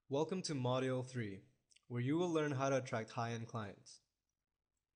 Welcome to Module 3, where you will learn how to attract high-end clients.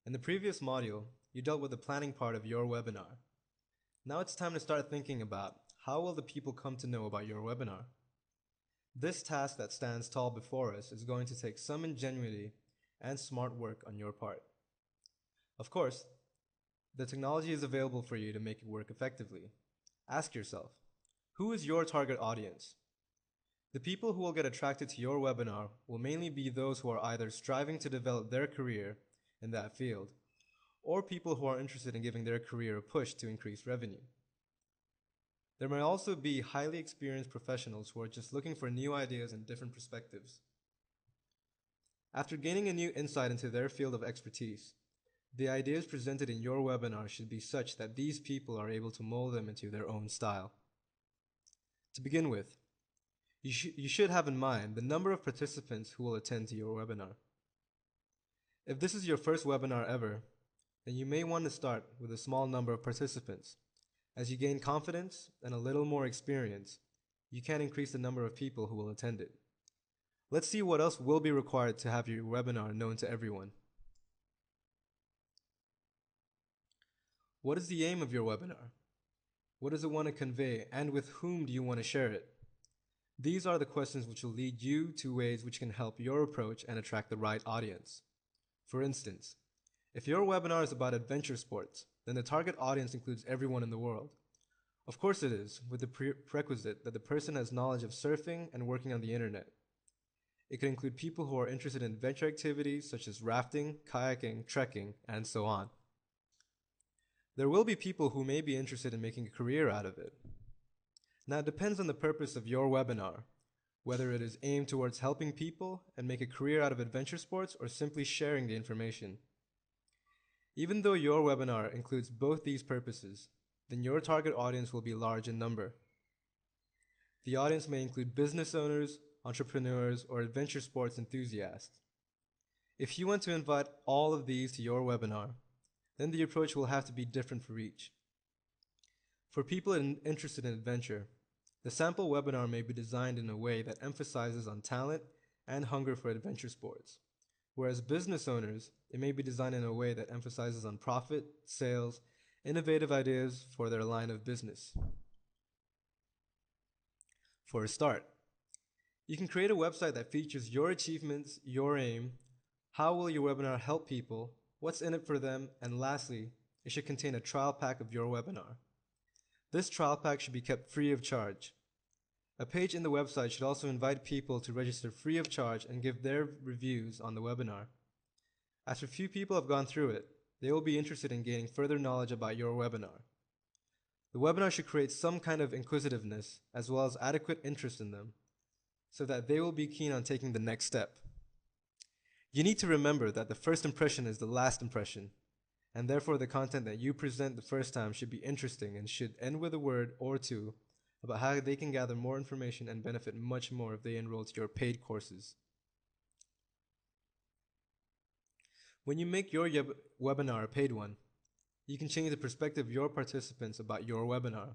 In the previous module, you dealt with the planning part of your webinar. Now it's time to start thinking about how will the people come to know about your webinar. This task that stands tall before us is going to take some ingenuity and smart work on your part. Of course, the technology is available for you to make it work effectively. Ask yourself, who is your target audience? The people who will get attracted to your webinar will mainly be those who are either striving to develop their career in that field, or people who are interested in giving their career a push to increase revenue. There may also be highly experienced professionals who are just looking for new ideas and different perspectives. After gaining a new insight into their field of expertise, the ideas presented in your webinar should be such that these people are able to mold them into their own style. To begin with, you should have in mind the number of participants who will attend to your webinar. If this is your first webinar ever, then you may want to start with a small number of participants. As you gain confidence and a little more experience, you can increase the number of people who will attend it. Let's see what else will be required to have your webinar known to everyone. What is the aim of your webinar? What does it want to convey, and with whom do you want to share it? These are the questions which will lead you to ways which can help your approach and attract the right audience. For instance, if your webinar is about adventure sports, then the target audience includes everyone in the world. Of course it is, with the prerequisite that the person has knowledge of surfing and working on the internet. It could include people who are interested in adventure activities such as rafting, kayaking, trekking, and so on. There will be people who may be interested in making a career out of it. Now it depends on the purpose of your webinar, whether it is aimed towards helping people and make a career out of adventure sports or simply sharing the information. Even though your webinar includes both these purposes, then your target audience will be large in number. The audience may include business owners, entrepreneurs, or adventure sports enthusiasts. If you want to invite all of these to your webinar, then the approach will have to be different for each. For people interested in adventure, the sample webinar may be designed in a way that emphasizes on talent and hunger for adventure sports. Whereas business owners, it may be designed in a way that emphasizes on profit, sales, innovative ideas for their line of business. For a start, you can create a website that features your achievements, your aim, how will your webinar help people, what's in it for them, and lastly, it should contain a trial pack of your webinar. This trial pack should be kept free of charge. A page in the website should also invite people to register free of charge and give their reviews on the webinar. After a few people have gone through it, they will be interested in gaining further knowledge about your webinar. The webinar should create some kind of inquisitiveness as well as adequate interest in them, so that they will be keen on taking the next step. You need to remember that the first impression is the last impression, and therefore the content that you present the first time should be interesting and should end with a word or two about how they can gather more information and benefit much more if they enroll to your paid courses. When you make your webinar a paid one, you can change the perspective of your participants about your webinar.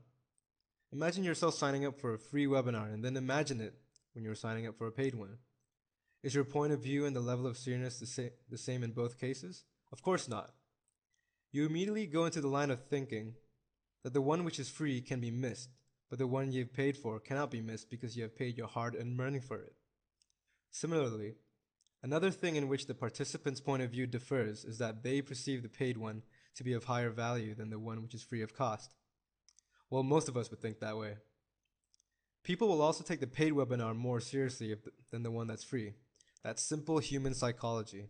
Imagine yourself signing up for a free webinar and then imagine it when you're signing up for a paid one. Is your point of view and the level of seriousness the same in both cases? Of course not. You immediately go into the line of thinking that the one which is free can be missed, but the one you've paid for cannot be missed because you have paid your hard-earned money for it. Similarly, another thing in which the participant's point of view differs is that they perceive the paid one to be of higher value than the one which is free of cost. Well, most of us would think that way. People will also take the paid webinar more seriously than the one that's free. That's simple human psychology.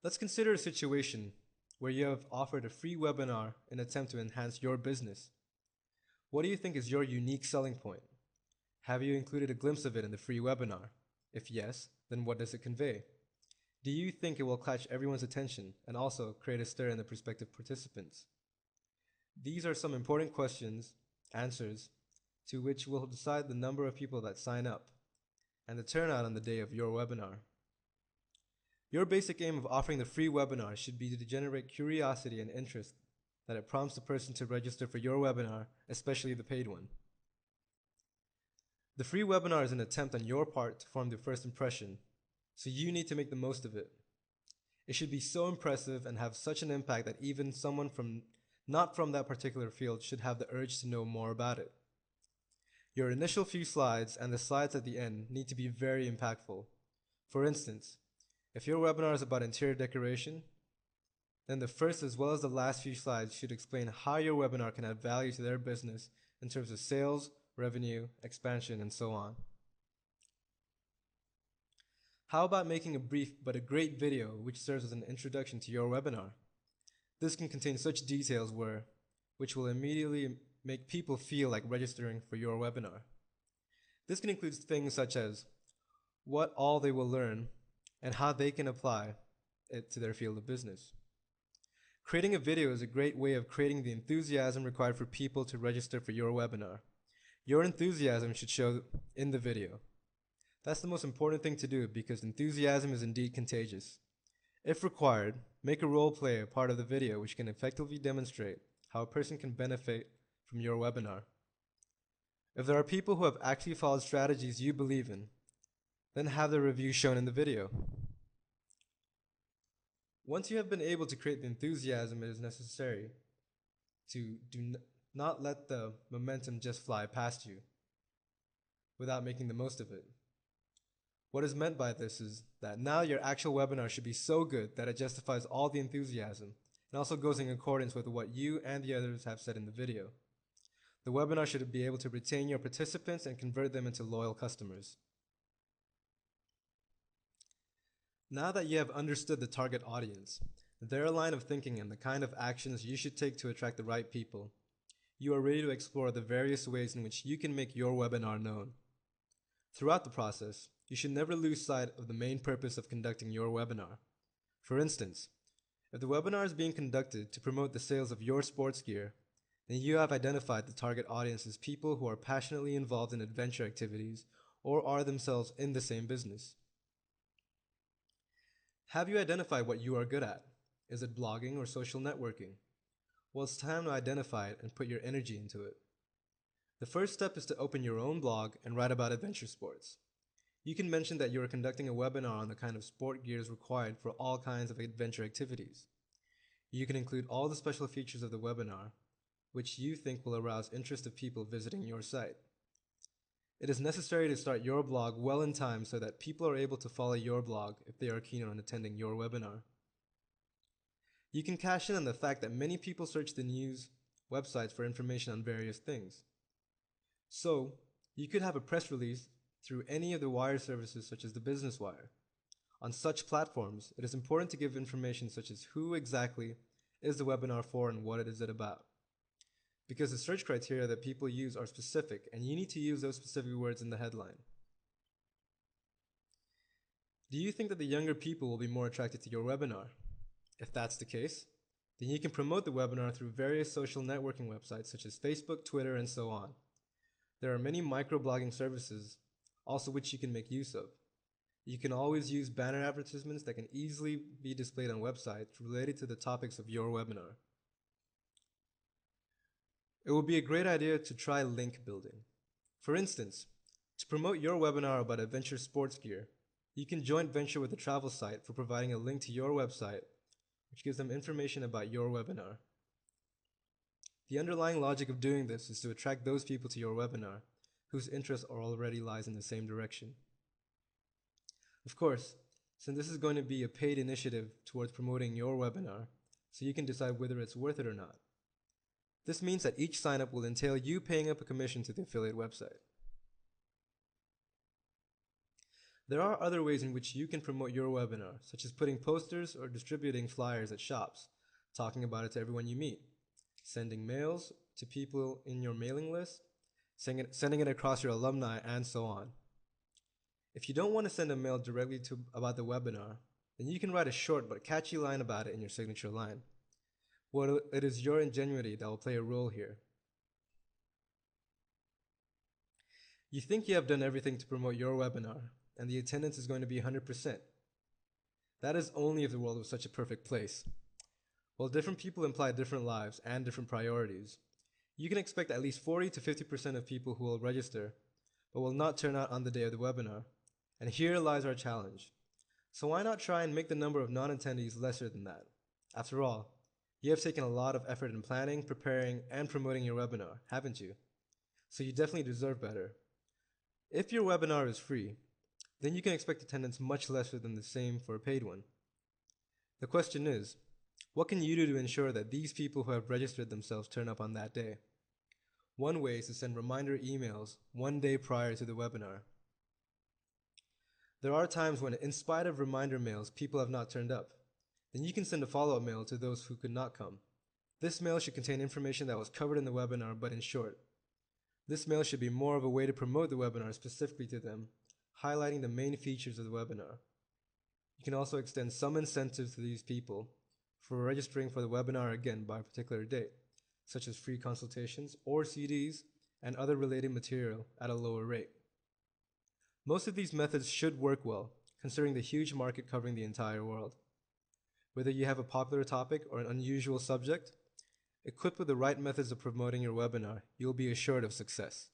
Let's consider a situation where you have offered a free webinar in an attempt to enhance your business. What do you think is your unique selling point? Have you included a glimpse of it in the free webinar? If yes, then what does it convey? Do you think it will catch everyone's attention and also create a stir in the prospective participants? These are some important questions, answers, to which will decide the number of people that sign up and the turnout on the day of your webinar. Your basic aim of offering the free webinar should be to generate curiosity and interest that it prompts the person to register for your webinar, especially the paid one. The free webinar is an attempt on your part to form the first impression, so you need to make the most of it. It should be so impressive and have such an impact that even someone not from that particular field should have the urge to know more about it. Your initial few slides and the slides at the end need to be very impactful. For instance, if your webinar is about interior decoration, then the first as well as the last few slides should explain how your webinar can add value to their business in terms of sales, revenue, expansion, and so on. How about making a brief but a great video which serves as an introduction to your webinar? This can contain such details which will immediately make people feel like registering for your webinar. This can include things such as what all they will learn and how they can apply it to their field of business. Creating a video is a great way of creating the enthusiasm required for people to register for your webinar. Your enthusiasm should show in the video. That's the most important thing to do because enthusiasm is indeed contagious. If required, make a role play a part of the video which can effectively demonstrate how a person can benefit from your webinar. If there are people who have actually followed strategies you believe in, then have their review shown in the video. Once you have been able to create the enthusiasm it is necessary to not let the momentum just fly past you without making the most of it. What is meant by this is that now your actual webinar should be so good that it justifies all the enthusiasm and also goes in accordance with what you and the others have said in the video. The webinar should be able to retain your participants and convert them into loyal customers. Now that you have understood the target audience, their line of thinking and the kind of actions you should take to attract the right people, you are ready to explore the various ways in which you can make your webinar known. Throughout the process, you should never lose sight of the main purpose of conducting your webinar. For instance, if the webinar is being conducted to promote the sales of your sports gear, then you have identified the target audience as people who are passionately involved in adventure activities or are themselves in the same business. Have you identified what you are good at? Is it blogging or social networking? Well, it's time to identify it and put your energy into it. The first step is to open your own blog and write about adventure sports. You can mention that you are conducting a webinar on the kind of sport gears required for all kinds of adventure activities. You can include all the special features of the webinar, which you think will arouse interest of people visiting your site. It is necessary to start your blog well in time so that people are able to follow your blog if they are keen on attending your webinar. You can cash in on the fact that many people search the news websites for information on various things. So, you could have a press release through any of the wire services such as the Business Wire. On such platforms, it is important to give information such as who exactly is the webinar for and what is it about. Because the search criteria that people use are specific and you need to use those specific words in the headline. Do you think that the younger people will be more attracted to your webinar? If that's the case, then you can promote the webinar through various social networking websites such as Facebook, Twitter, and so on. There are many microblogging services also which you can make use of. You can always use banner advertisements that can easily be displayed on websites related to the topics of your webinar. It would be a great idea to try link building. For instance, to promote your webinar about adventure sports gear, you can joint venture with a travel site for providing a link to your website, which gives them information about your webinar. The underlying logic of doing this is to attract those people to your webinar whose interests already lies in the same direction. Of course, since this is going to be a paid initiative towards promoting your webinar, so you can decide whether it's worth it or not. This means that each sign-up will entail you paying up a commission to the affiliate website. There are other ways in which you can promote your webinar, such as putting posters or distributing flyers at shops, talking about it to everyone you meet, sending mails to people in your mailing list, sending it across your alumni, and so on. If you don't want to send a mail directly about the webinar, then you can write a short but catchy line about it in your signature line. Well, it is your ingenuity that will play a role here. You think you have done everything to promote your webinar, and the attendance is going to be 100%. That is only if the world was such a perfect place. While different people imply different lives and different priorities, you can expect at least 40 to 50% of people who will register but will not turn out on the day of the webinar. And here lies our challenge. So why not try and make the number of non-attendees lesser than that? After all, you have taken a lot of effort in planning, preparing, and promoting your webinar, haven't you? So you definitely deserve better. If your webinar is free, then you can expect attendance much lesser than the same for a paid one. The question is, what can you do to ensure that these people who have registered themselves turn up on that day? One way is to send reminder emails one day prior to the webinar. There are times when, in spite of reminder mails, people have not turned up. Then you can send a follow-up mail to those who could not come. This mail should contain information that was covered in the webinar, but in short. This mail should be more of a way to promote the webinar specifically to them, highlighting the main features of the webinar. You can also extend some incentives to these people for registering for the webinar again by a particular date, such as free consultations or CDs and other related material at a lower rate. Most of these methods should work well, considering the huge market covering the entire world. Whether you have a popular topic or an unusual subject, equipped with the right methods of promoting your webinar, you'll be assured of success.